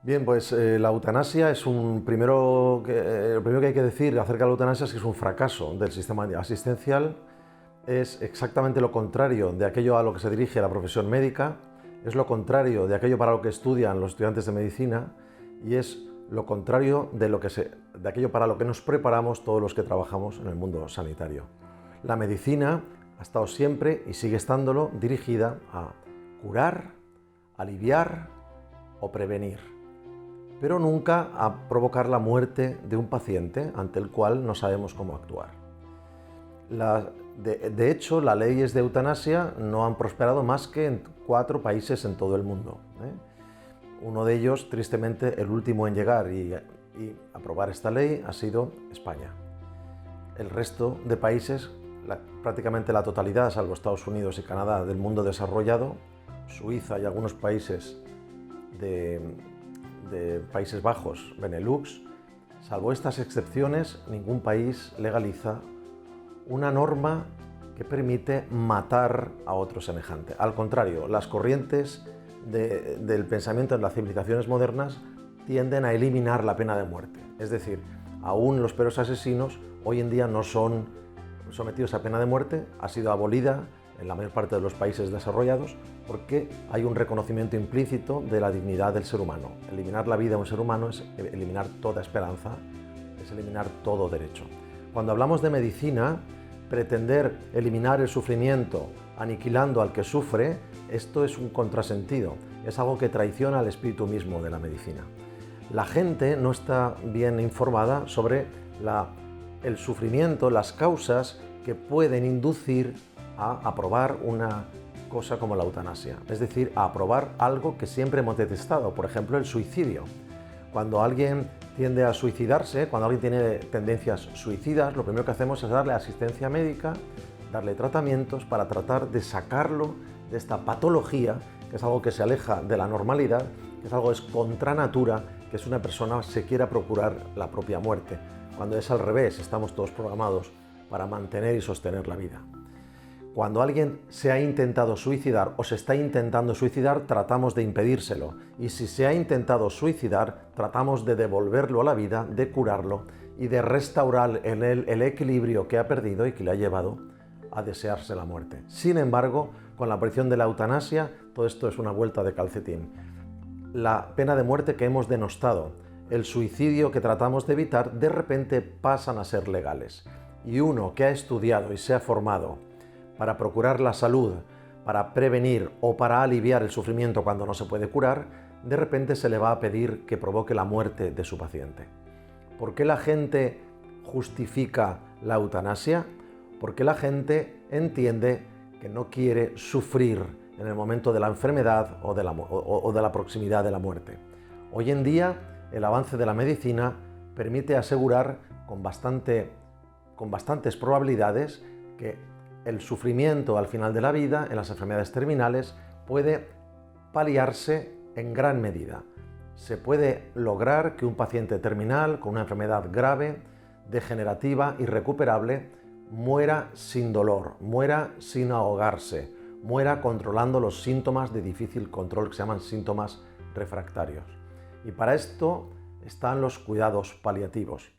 Bien, pues la eutanasia es lo primero que hay que decir acerca de la eutanasia es que es un fracaso del sistema asistencial, es exactamente lo contrario de aquello a lo que se dirige la profesión médica, es lo contrario de aquello para lo que estudian los estudiantes de medicina y es lo contrario de aquello para lo que nos preparamos todos los que trabajamos en el mundo sanitario. La medicina ha estado siempre y sigue estándolo dirigida a curar, aliviar o prevenir, pero nunca a provocar la muerte de un paciente ante el cual no sabemos cómo actuar. De hecho, las leyes de eutanasia no han prosperado más que en 4 países en todo el mundo. Uno de ellos, tristemente, el último en llegar y aprobar esta ley ha sido España. El resto de países, prácticamente la totalidad, salvo Estados Unidos y Canadá, del mundo desarrollado, Suiza y algunos países de Países Bajos, Benelux, salvo estas excepciones, ningún país legaliza una norma que permite matar a otro semejante. Al contrario, las corrientes del pensamiento en las civilizaciones modernas tienden a eliminar la pena de muerte. Es decir, aún los peores asesinos hoy en día no son sometidos a pena de muerte, ha sido abolida en la mayor parte de los países desarrollados porque hay un reconocimiento implícito de la dignidad del ser humano. Eliminar la vida de un ser humano es eliminar toda esperanza, es eliminar todo derecho. Cuando hablamos de medicina, pretender eliminar el sufrimiento aniquilando al que sufre, esto es un contrasentido, es algo que traiciona al espíritu mismo de la medicina. La gente no está bien informada sobre el sufrimiento, las causas que pueden inducir a aprobar una cosa como la eutanasia, es decir, a aprobar algo que siempre hemos detestado, por ejemplo, el suicidio. Cuando alguien tiende a suicidarse, cuando alguien tiene tendencias suicidas, lo primero que hacemos es darle asistencia médica, darle tratamientos para tratar de sacarlo de esta patología, que es algo que se aleja de la normalidad, que es algo que es contra natura, que es una persona se quiera procurar la propia muerte, cuando es al revés, estamos todos programados para mantener y sostener la vida. Cuando alguien se ha intentado suicidar o se está intentando suicidar, tratamos de impedírselo. Y si se ha intentado suicidar, tratamos de devolverlo a la vida, de curarlo y de restaurar en él el equilibrio que ha perdido y que le ha llevado a desearse la muerte. Sin embargo, con la aparición de la eutanasia, todo esto es una vuelta de calcetín. La pena de muerte que hemos denostado, el suicidio que tratamos de evitar, de repente pasan a ser legales. Y uno que ha estudiado y se ha formado para procurar la salud, para prevenir o para aliviar el sufrimiento cuando no se puede curar, de repente se le va a pedir que provoque la muerte de su paciente. ¿Por qué la gente justifica la eutanasia? Porque la gente entiende que no quiere sufrir en el momento de la enfermedad o de la proximidad de la muerte. Hoy en día, el avance de la medicina permite asegurar con bastantes probabilidades que el sufrimiento al final de la vida, en las enfermedades terminales, puede paliarse en gran medida. Se puede lograr que un paciente terminal con una enfermedad grave, degenerativa, irrecuperable, muera sin dolor, muera sin ahogarse, muera controlando los síntomas de difícil control que se llaman síntomas refractarios. Y para esto están los cuidados paliativos.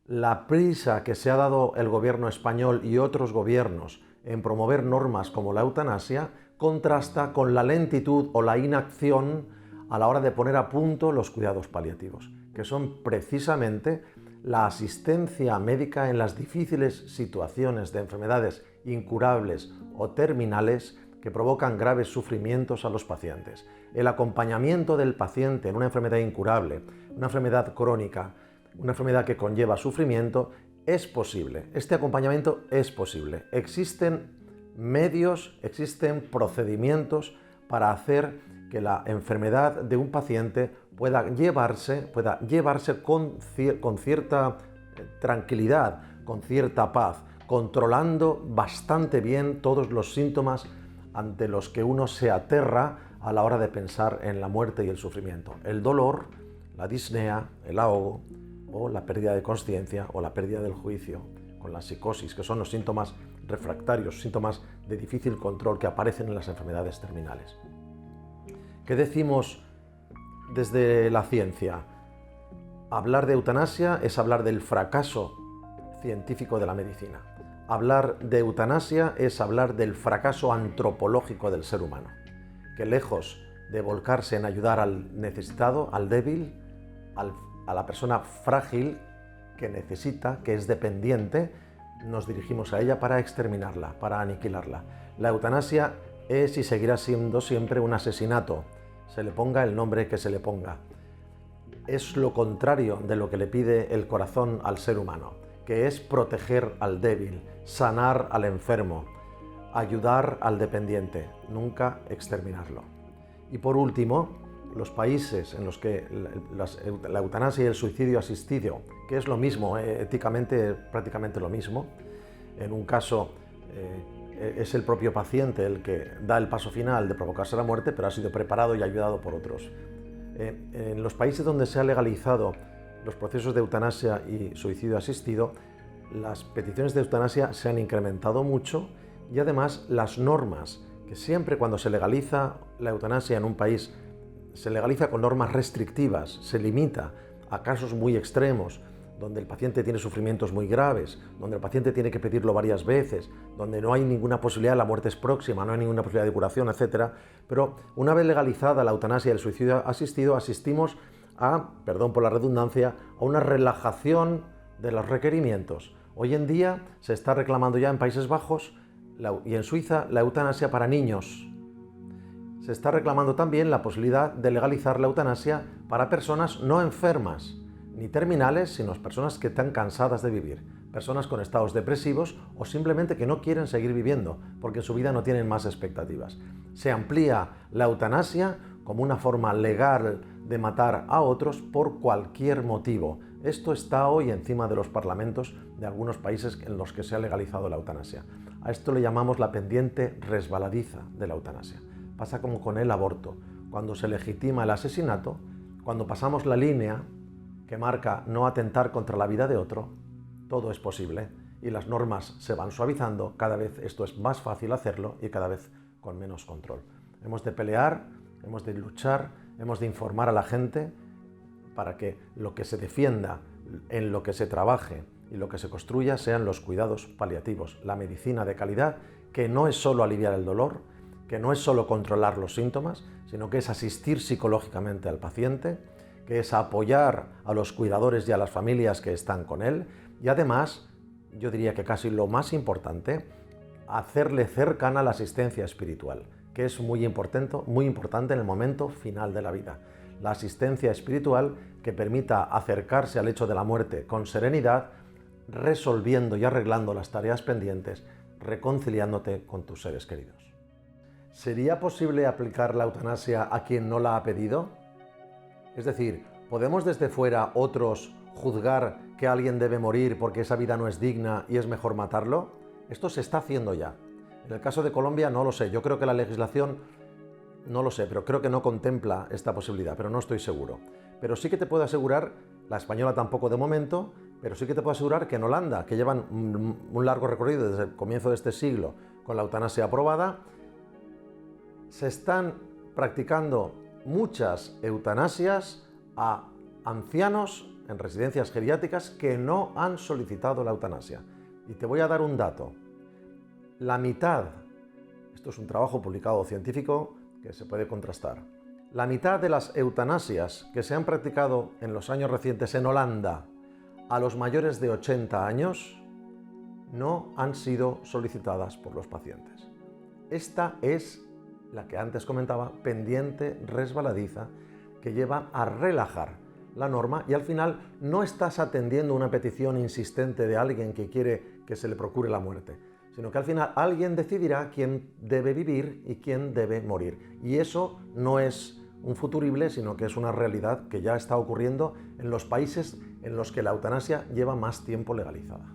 La prisa que se ha dado el gobierno español y otros gobiernos en promover normas como la eutanasia contrasta con la lentitud o la inacción a la hora de poner a punto los cuidados paliativos, que son precisamente la asistencia médica en las difíciles situaciones de enfermedades incurables o terminales que provocan graves sufrimientos a los pacientes. El acompañamiento del paciente en una enfermedad incurable, una enfermedad crónica, una enfermedad que conlleva sufrimiento, es posible. Este acompañamiento es posible. Existen medios, existen procedimientos para hacer que la enfermedad de un paciente pueda llevarse con cierta tranquilidad, con cierta paz, controlando bastante bien todos los síntomas ante los que uno se aterra a la hora de pensar en la muerte y el sufrimiento. El dolor, la disnea, el ahogo, o la pérdida de consciencia o la pérdida del juicio, con la psicosis, que son los síntomas refractarios, síntomas de difícil control que aparecen en las enfermedades terminales. ¿Qué decimos Desde la ciencia, hablar de eutanasia es hablar del fracaso científico de la medicina. Hablar de eutanasia es hablar del fracaso antropológico del ser humano, que lejos de volcarse en ayudar al necesitado, al débil, a la persona frágil que necesita, que es dependiente, nos dirigimos a ella para exterminarla, para aniquilarla. La eutanasia es y seguirá siendo siempre un asesinato, se le ponga el nombre que se le ponga. Es lo contrario de lo que le pide el corazón al ser humano, que es proteger al débil, sanar al enfermo, ayudar al dependiente, nunca exterminarlo. Y por último, los países en los que la eutanasia y el suicidio asistido, que es lo mismo, éticamente prácticamente lo mismo, en un caso es el propio paciente el que da el paso final de provocarse la muerte, pero ha sido preparado y ayudado por otros. En los países donde se han legalizado los procesos de eutanasia y suicidio asistido, las peticiones de eutanasia se han incrementado mucho y además las normas, que siempre cuando se legaliza la eutanasia en un país, se legaliza con normas restrictivas, se limita a casos muy extremos, donde el paciente tiene sufrimientos muy graves, donde el paciente tiene que pedirlo varias veces, donde no hay ninguna posibilidad, la muerte es próxima, no hay ninguna posibilidad de curación, etc. Pero una vez legalizada la eutanasia y el suicidio asistido, asistimos a, perdón por la redundancia, a una relajación de los requerimientos. Hoy en día se está reclamando ya en Países Bajos y en Suiza la eutanasia para niños. Se está reclamando también la posibilidad de legalizar la eutanasia para personas no enfermas, ni terminales, sino personas que están cansadas de vivir, personas con estados depresivos o simplemente que no quieren seguir viviendo porque en su vida no tienen más expectativas. Se amplía la eutanasia como una forma legal de matar a otros por cualquier motivo. Esto está hoy encima de los parlamentos de algunos países en los que se ha legalizado la eutanasia. A esto le llamamos la pendiente resbaladiza de la eutanasia. Pasa como con el aborto. Cuando se legitima el asesinato, cuando pasamos la línea que marca no atentar contra la vida de otro, todo es posible y las normas se van suavizando, cada vez esto es más fácil hacerlo y cada vez con menos control. Hemos de pelear, hemos de luchar, hemos de informar a la gente para que lo que se defienda, en lo que se trabaje y lo que se construya sean los cuidados paliativos, la medicina de calidad, que no es solo aliviar el dolor, que no es solo controlar los síntomas, sino que es asistir psicológicamente al paciente, que es apoyar a los cuidadores y a las familias que están con él y además, yo diría que casi lo más importante, hacerle cercana la asistencia espiritual, que es muy importante en el momento final de la vida. La asistencia espiritual que permita acercarse al hecho de la muerte con serenidad, resolviendo y arreglando las tareas pendientes, reconciliándote con tus seres queridos. ¿Sería posible aplicar la eutanasia a quien no la ha pedido? Es decir, ¿podemos desde fuera otros juzgar que alguien debe morir porque esa vida no es digna y es mejor matarlo? Esto se está haciendo ya. En el caso de Colombia no lo sé, yo creo que la legislación, no lo sé, pero creo que no contempla esta posibilidad, pero no estoy seguro. Pero sí que te puedo asegurar, la española tampoco de momento, pero sí que te puedo asegurar que en Holanda, que llevan un largo recorrido desde el comienzo de este siglo con la eutanasia aprobada, se están practicando muchas eutanasias a ancianos en residencias geriátricas que no han solicitado la eutanasia. Y te voy a dar un dato. La mitad, esto es un trabajo publicado científico que se puede contrastar, la mitad de las eutanasias que se han practicado en los años recientes en Holanda a los mayores de 80 años no han sido solicitadas por los pacientes. Esta es la que antes comentaba, pendiente resbaladiza, que lleva a relajar la norma y al final no estás atendiendo una petición insistente de alguien que quiere que se le procure la muerte, sino que al final alguien decidirá quién debe vivir y quién debe morir. Y eso no es un futurible, sino que es una realidad que ya está ocurriendo en los países en los que la eutanasia lleva más tiempo legalizada.